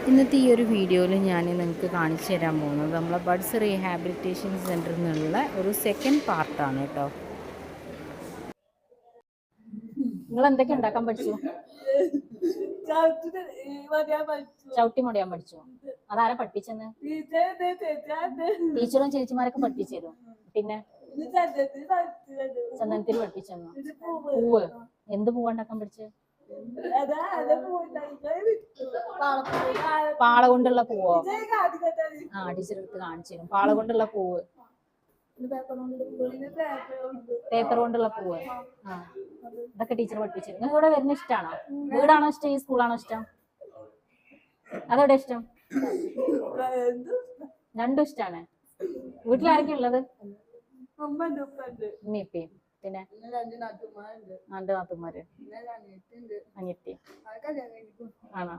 ഇന്നത്തെ ഈ ഒരു വീഡിയോയിൽ ഞാൻ നിങ്ങൾക്ക് കാണിച്ചു തരാൻ പോകുന്നത് നമ്മളെ ബഡ്സ് റീഹാബിലിറ്റേഷൻ സെൻറ്ററിൽ നിന്നുള്ള ഒരു സെക്കൻഡ് പാർട്ടാണ് കേട്ടോ. നിങ്ങൾ എന്തൊക്കെ ഉണ്ടാക്കാൻ പഠിച്ചു? ചവിട്ടി മുടയാൻ പഠിച്ചു. അതാരാ പഠിപ്പിച്ചെന്ന്? ടീച്ചറും ചേച്ചിമാരൊക്കെ പഠിപ്പിച്ചു തരും. പിന്നെ ചന്ദനത്തിൽ പഠിപ്പിച്ചെന്നു. പൂവ് എന്ത് പൂവ് ഉണ്ടാക്കാൻ പഠിച്ചു? പാള കൊണ്ടുള്ള പൂവോ? ആ, ടീച്ചർ എടുത്ത് കാണിച്ചു തരും. പാള കൊണ്ടുള്ള പൂവ്, പേപ്പർ കൊണ്ടുള്ള പൂവ്. ആ, ഇതൊക്കെ ടീച്ചർ പഠിപ്പിച്ചു. നിങ്ങൾക്ക് ഇവിടെ വരുന്ന ഇഷ്ടമാണോ? വീടാണോ ഇഷ്ടം, ഈ സ്കൂളാണോ ഇഷ്ടം? അതെവിടെ ഇഷ്ടം? രണ്ടും ഇഷ്ടമാണ്. വീട്ടിലാരൊക്കെ ഉള്ളത്? ഉമ്മയും പിന്നെ രണ്ട് നാത്തുമാര്, അനിയത്തി ആണോ?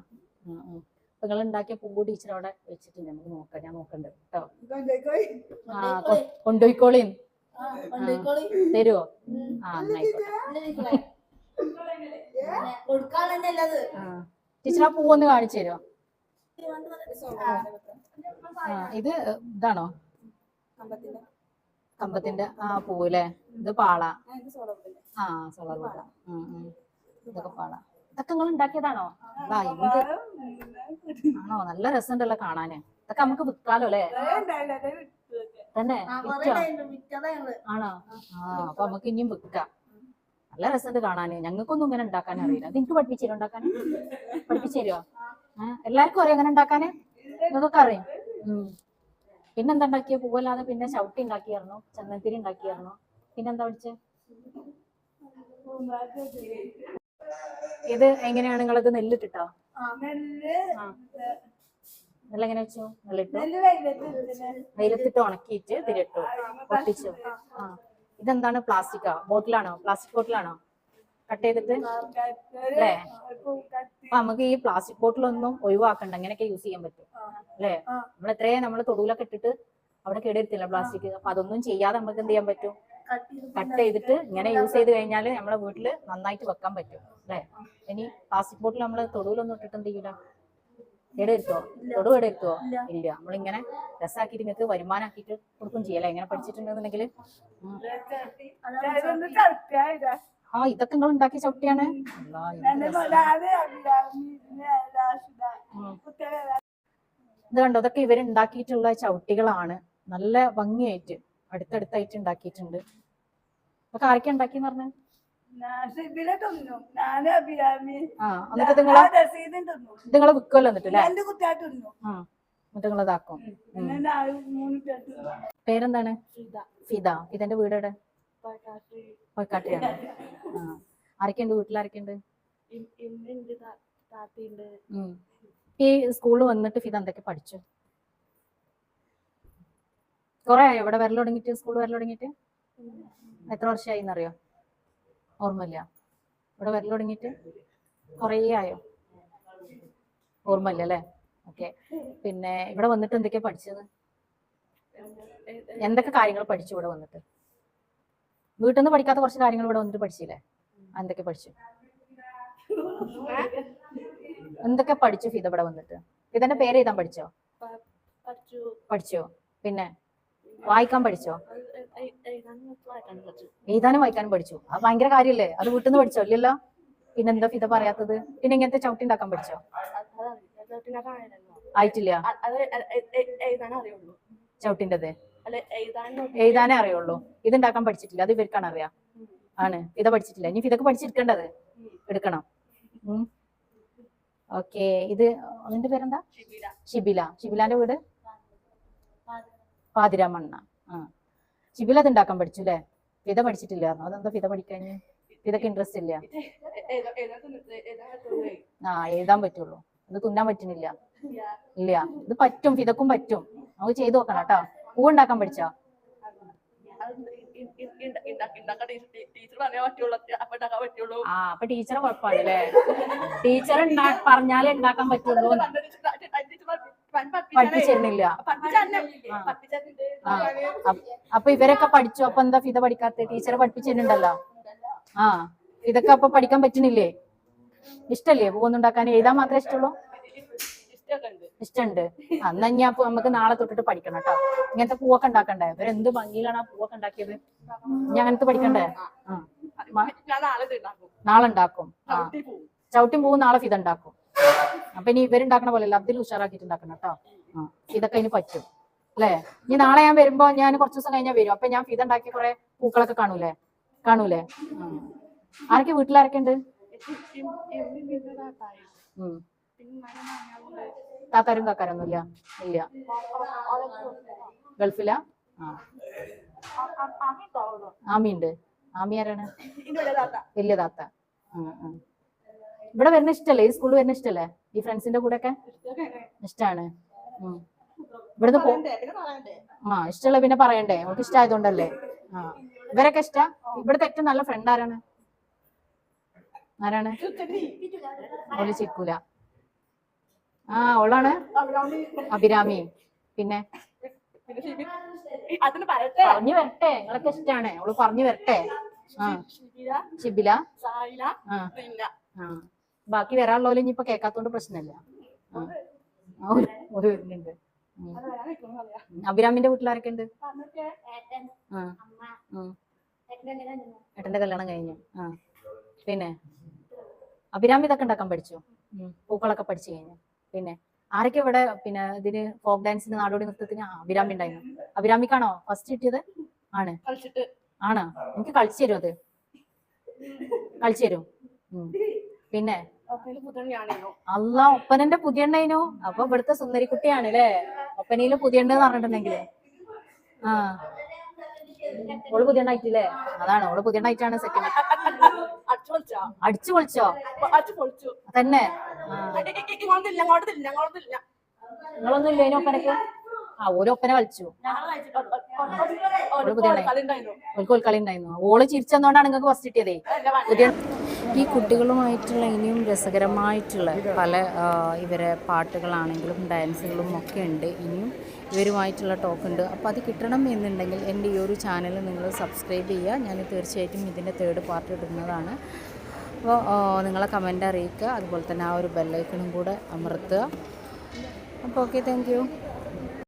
നിങ്ങൾ ഉണ്ടാക്കിയ പൂവ് ടീച്ചർ അവിടെ വെച്ചിട്ടുണ്ട്. നമുക്ക് നോക്കാം, ഞാൻ നോക്കണ്ട് കേട്ടോ. ആ, കൊണ്ടുപോയിക്കോളീൻ. തരുവോ? ആ, എന്നായിക്കോട്ടെ. ടീച്ചർ ആ പൂവൊന്ന് കാണിച്ചു തരുമോ? ആ, ഇത് ഇതാണോ കമ്പത്തിന്റെ ആ പൂവല്ലേ? ഇത് പാള. ആ, സോളർ പൂള. ഇതൊക്കെ പാള. ഇതൊക്കെ നിങ്ങൾ ഉണ്ടാക്കിയതാണോ? ആണോ? നല്ല രസമുണ്ടല്ലോ കാണാന്. ഇതൊക്കെ നമുക്ക് വിൽക്കാലോ അല്ലേ? തന്നെ ആണോ? ആ, അപ്പൊ നമുക്ക് ഇനിയും വിൽക്കാം. നല്ല രസമുണ്ട് കാണാന്. ഞങ്ങൾക്കൊന്നും ഇങ്ങനെ ഉണ്ടാക്കാൻ അറിയില്ല. അത് എനിക്ക് പഠിപ്പിച്ചു തരുമോ? ഉണ്ടാക്കാൻ പഠിപ്പിച്ചു തരുമോ? എല്ലാവർക്കും അറിയാം അങ്ങനെ ഉണ്ടാക്കാന്? നിങ്ങൾക്കൊക്കെ അറിയാം. പിന്നെന്താ ഉണ്ടാക്കിയ? പൂവല്ലാതെ പിന്നെ ചവിട്ടി ഉണ്ടാക്കിയായിരുന്നു, ചന്ദനത്തിരി ഉണ്ടാക്കിയായിരുന്നു. പിന്നെന്താ പഠിച്ചേ? ഇത് എങ്ങനെയാണ് നിങ്ങളത്? നെല്ലിട്ടിട്ടോ? നെല്ലെങ്ങനെ വെച്ചു? നെല്ലിട്ടു, വെയിലത്തിട്ട് ഉണക്കിയിട്ട് തിരിട്ടു, പൊട്ടിച്ചു. ആ, ഇതെന്താണ്? പ്ലാസ്റ്റിക്കാ? ബോട്ടിലാണോ? പ്ലാസ്റ്റിക് ബോട്ടിലാണോ കട്ട് ചെയ്തിട്ട് അല്ലേ? അപ്പൊ നമുക്ക് ഈ പ്ലാസ്റ്റിക് ബോട്ടിലൊന്നും ഒഴിവാക്കണ്ട, അങ്ങനെയൊക്കെ യൂസ് ചെയ്യാൻ പറ്റും അല്ലേ? നമ്മൾ എത്രയും നമ്മൾ തൊടുവിലൊക്കെ ഇട്ടിട്ട് അവിടെ കേടെടുത്തില്ല പ്ലാസ്റ്റിക്. അപ്പൊ അതൊന്നും ചെയ്യാതെ നമുക്ക് എന്ത് ചെയ്യാൻ പറ്റും? കട്ട് ചെയ്തിട്ട് ഇങ്ങനെ യൂസ് ചെയ്ത് കഴിഞ്ഞാൽ നമ്മളെ വീട്ടില് നന്നായിട്ട് വെക്കാൻ പറ്റും അല്ലേ? ഇനി പ്ലാസ്റ്റിക് ബോട്ടിൽ നമ്മൾ തൊടുവിലൊന്നും ഇട്ടിട്ട് എന്ത് ചെയ്യൂല? കേടെടുത്തോ? തൊടു കേടെടുത്തോ? ഇല്ല. നമ്മളിങ്ങനെ രസാക്കിയിട്ട് നിങ്ങൾക്ക് വരുമാനമാക്കിയിട്ട് കൊടുക്കും ചെയ്യല്ലേ? എങ്ങനെ പഠിച്ചിട്ടുണ്ടെന്നുണ്ടെങ്കിൽ. ആ, ഇതൊക്കെ നിങ്ങൾ ഉണ്ടാക്കിയ ചവിട്ടിയാണ്. ഇത് കണ്ടോ? ഇതൊക്കെ ഇവരുണ്ടാക്കിയിട്ടുള്ള ചവിട്ടികളാണ്. നല്ല ഭംഗിയായിട്ട് അടുത്തടുത്തായിട്ട് ഉണ്ടാക്കിയിട്ടുണ്ട്. അതൊക്കെ ആരൊക്കെ ഉണ്ടാക്കിന്ന് പറഞ്ഞ? ആ, എന്നിട്ട് നിങ്ങളെ വിൽക്കുമല്ലോ എന്നിട്ട് അല്ലേ? ആ, എന്നിട്ട് നിങ്ങൾ ഇതാക്കും. പേരെന്താണ്? ഫിദ. ഫിദന്റെ വീട് എവിടെ? പൊയ്ക്കാട്ടിയാണ്. ആ, ആരൊക്കെയുണ്ട് വീട്ടിൽ? ആരൊക്കെയുണ്ട്? ഈ സ്കൂളിൽ വന്നിട്ട് ഫിദ എന്തൊക്കെ പഠിച്ചു? കൊറേ ആയോ ഇവിടെ വരൽ തുടങ്ങിയിട്ട്? സ്കൂൾ വരൽ തുടങ്ങിയിട്ട് എത്ര വർഷമായി എന്നറിയോ? ഓർമ്മയില്ല. ഇവിടെ വരൽ തുടങ്ങിയിട്ട് കുറേ ആയോ? ഓർമ്മയില്ല അല്ലേ? ഓക്കെ. പിന്നെ ഇവിടെ വന്നിട്ട് എന്തൊക്കെയാ പഠിച്ചത്? എന്തൊക്കെ കാര്യങ്ങൾ പഠിച്ചു ഇവിടെ വന്നിട്ട്? വീട്ടിൽ നിന്ന് പഠിക്കാത്ത കുറച്ച് കാര്യങ്ങൾ ഇവിടെ വന്നിട്ട് പഠിച്ചില്ലേ? എന്തൊക്കെ പഠിച്ചു? എന്തൊക്കെ പഠിച്ചു ഫിദ ഇവിടെ വന്നിട്ട്? ഫിദന്റെ പേര് എഴുതാൻ പഠിച്ചോ? പഠിച്ചോ? പിന്നെ വായിക്കാൻ പഠിച്ചോ? എഴുതാനും വായിക്കാനും പഠിച്ചു. അത് ഭയങ്കര കാര്യല്ലേ? അത് വീട്ടിൽ നിന്ന് പഠിച്ചോ? ഇല്ലല്ലോ. പിന്നെന്താ ഫിദ പറയാത്തത്? പിന്നെ ഇങ്ങനത്തെ ചവിട്ടി ഉണ്ടാക്കാൻ പഠിച്ചോ? ആയിട്ടില്ല. ചവിട്ടിൻ്റെത് എഴുതാനേ അറിയുള്ളൂ. ഇതുണ്ടാക്കാൻ പഠിച്ചിട്ടില്ല. അത് ഇവർക്കാണ് അറിയാം. ആണ്. ഫിദ പഠിച്ചിട്ടില്ല. ഇനി ഫിദക്ക് പഠിച്ചെടുക്കേണ്ടത് എടുക്കണം. ഓക്കെ. ഇത് അതിന്റെ പേരെന്താ? ഷിബില. ഷിബിലാന്റെ വീട് പാതിരാമണ്ണ. ആ, ഷിബില അത് ഉണ്ടാക്കാൻ പഠിച്ചു അല്ലേ? ഫിദ പഠിച്ചിട്ടില്ലായിരുന്നു. അതെന്താ ഫിദ പഠിക്കാന്? ഫിദക്ക് ഇൻട്രസ്റ്റ് ഇല്ല. ആ, എഴുതാൻ പറ്റുള്ളൂ. അത് തുന്നാൻ പറ്റുന്നില്ല. ഇല്ല. ഇത് പറ്റും, ഫിദക്കും പറ്റും. നമുക്ക് ചെയ്തു നോക്കണം കേട്ടോ. പൂ ഉണ്ടാക്കാൻ പഠിച്ചോ? ആ, അപ്പൊ ടീച്ചറെ കുഴപ്പമാണ് അല്ലേ? ടീച്ചർ പറഞ്ഞാലേ ഉണ്ടാക്കാൻ പറ്റുള്ളൂ. പഠിപ്പിച്ചിരുന്നില്ല. അപ്പൊ ഇവരൊക്കെ പഠിച്ചു. അപ്പൊ എന്താ ഫിദ പഠിക്കാത്ത? ടീച്ചർ പഠിപ്പിച്ചിട്ടുണ്ടല്ലോ. ആ, ഇതൊക്കെ അപ്പൊ പഠിക്കാൻ പറ്റുന്നില്ലേ? ഇഷ്ടല്ലേ പൂവൊന്നുണ്ടാക്കാൻ? എഴുതാൻ മാത്രമേ ഇഷ്ടമുള്ളൂ? ഇഷ്ടമുണ്ട്. അന്ന് ഞാൻ നമുക്ക് നാളെ തൊട്ടിട്ട് പഠിക്കണം കേട്ടോ. ഇങ്ങനത്തെ പൂവൊക്കെ ഉണ്ടാക്കണ്ടേ? ഇവരെന്ത് ഭംഗിയിലാണ് ആ പൂവൊക്കെ ഉണ്ടാക്കിയത്. ഞാൻ അങ്ങനത്തെ പഠിക്കണ്ടേ? നാളെ ഉണ്ടാക്കും. ചവിട്ടി പൂവ് നാളെ ഫിത ഉണ്ടാക്കും. അപ്പൊ ഇനി ഇവരുണ്ടാക്കണ പോലെയല്ല, അതിൽ ഉഷാറാക്കിയിട്ട് ഉണ്ടാക്കണം കേട്ടോ. ഇതൊക്കെ ഇനി പറ്റും അല്ലേ? ഇനി നാളെ ഞാൻ വരുമ്പോ ഞാൻ കുറച്ച് ദിവസം കഴിഞ്ഞാൽ വരും. അപ്പൊ ഞാൻ ഫിത ഉണ്ടാക്കിയ കുറെ പൂക്കളൊക്കെ കാണൂലേ? ആരൊക്കെ വീട്ടിലാരൊക്കെ ഉണ്ട്? താത്താരും കാക്കാരൊന്നും ഇല്ല? ഗൾഫിലാ? ആമിയുണ്ട്. ആമി ആരാണ്? വലിയ താത്ത. ഇവിടെ വരുന്ന ഇഷ്ടല്ലേ? ഈ സ്കൂളിൽ വരുന്ന ഇഷ്ടല്ലേ? ഈ ഫ്രണ്ട്സിന്റെ കൂടെ ഒക്കെ ഇഷ്ടാണ്. ഇവിടുന്ന് ഇഷ്ടമുള്ള പിന്നെ പറയണ്ടേ? നമുക്ക് ഇഷ്ടമായതുകൊണ്ടല്ലേ. ഇവരൊക്കെ ഇഷ്ടാ? ഇവിടുത്തെ ഏറ്റവും നല്ല ഫ്രണ്ട് ആരാണ്? ഓല് ചിക്കൂല. ഓളാണ് അഭിരാമി. പിന്നെ പറഞ്ഞു വരട്ടെ, നിങ്ങളൊക്കെ ഇഷ്ടാണ്. ഓള് പറഞ്ഞു വരട്ടെ. ഷിബില. ബാക്കി വരാനുള്ളവരും ഇനിയിപ്പൊ കേൾക്കാത്തോണ്ട് പ്രശ്നമില്ല. വരുന്നുണ്ട്. അഭിരാമിന്റെ വീട്ടിലാരൊക്കെ ഉണ്ട്? ഏട്ടന്റെ കല്യാണം കഴിഞ്ഞു. പിന്നെ അഭിരാമി ഇതൊക്കെ ഉണ്ടാക്കാൻ പഠിച്ചു. പൂക്കളൊക്കെ പഠിച്ചു കഴിഞ്ഞു. പിന്നെ ആരൊക്കെ ഇവിടെ പിന്നെ ഇതിന് ഫോക്ക് ഡാൻസിന് നാടോടി നൃത്തത്തിന് അഭിരാമി ഉണ്ടായിരുന്നു. അഭിരാമിക്കാണോ ഫസ്റ്റ് കിട്ടിയത്? ആണോ? എനിക്ക് കളിച്ചു തരും. അത് കളിച്ചു തരും. പിന്നെ ഒപ്പനന്റെ പുതിയ ഉണ്ടായിനു. അപ്പൊ ഇവിടുത്തെ സുന്ദരിക്കുട്ടിയാണ് അല്ലേ? ഒപ്പനയില് പുതിയ ഉണ്ടെന്ന് പറഞ്ഞിട്ടുണ്ടെങ്കില് ഓള് പുതിയ ഉണ്ടായിട്ടില്ലേ? അതാണ്, ഓള് പുതിയ ഉണ്ടായിട്ടാണ് സെക്കൻഡ്. അടിച്ചു പൊളിച്ചോ തന്നെ? നിങ്ങളൊന്നും ഇല്ല അതിന് ഒപ്പനക്ക്? ഓരോ ഒപ്പന കളിച്ചു. കളി ഉണ്ടായിരുന്നു. ഓള് ചിരിച്ചെന്നോണ്ടാണ് നിങ്ങൾക്ക് ഫസ്റ്റ് കിട്ടിയതേ. പുതിയ ഈ കുട്ടികളുമായിട്ടുള്ള ഇനിയും രസകരമായിട്ടുള്ള പല ഇവരെ പാട്ടുകളാണെങ്കിലും ഡാൻസുകളും ഒക്കെ ഉണ്ട്. ഇനിയും ഇവരുമായിട്ടുള്ള ടോക്ക് ഉണ്ട്. അപ്പോൾ അത് കിട്ടണം എന്നുണ്ടെങ്കിൽ എൻ്റെ ഈ ഒരു ചാനൽ നിങ്ങൾ സബ്സ്ക്രൈബ് ചെയ്യുക. ഞാൻ തീർച്ചയായിട്ടും ഇതിൻ്റെ 3rd പാർട്ട് ഇടുന്നതാണ്. അപ്പോൾ നിങ്ങളെ കമൻ്റ് അറിയിക്കുക. അതുപോലെ തന്നെ ആ ഒരു ബെല്ലൈക്കണും കൂടെ അമർത്തുക. അപ്പോൾ ഓക്കെ, താങ്ക് യു.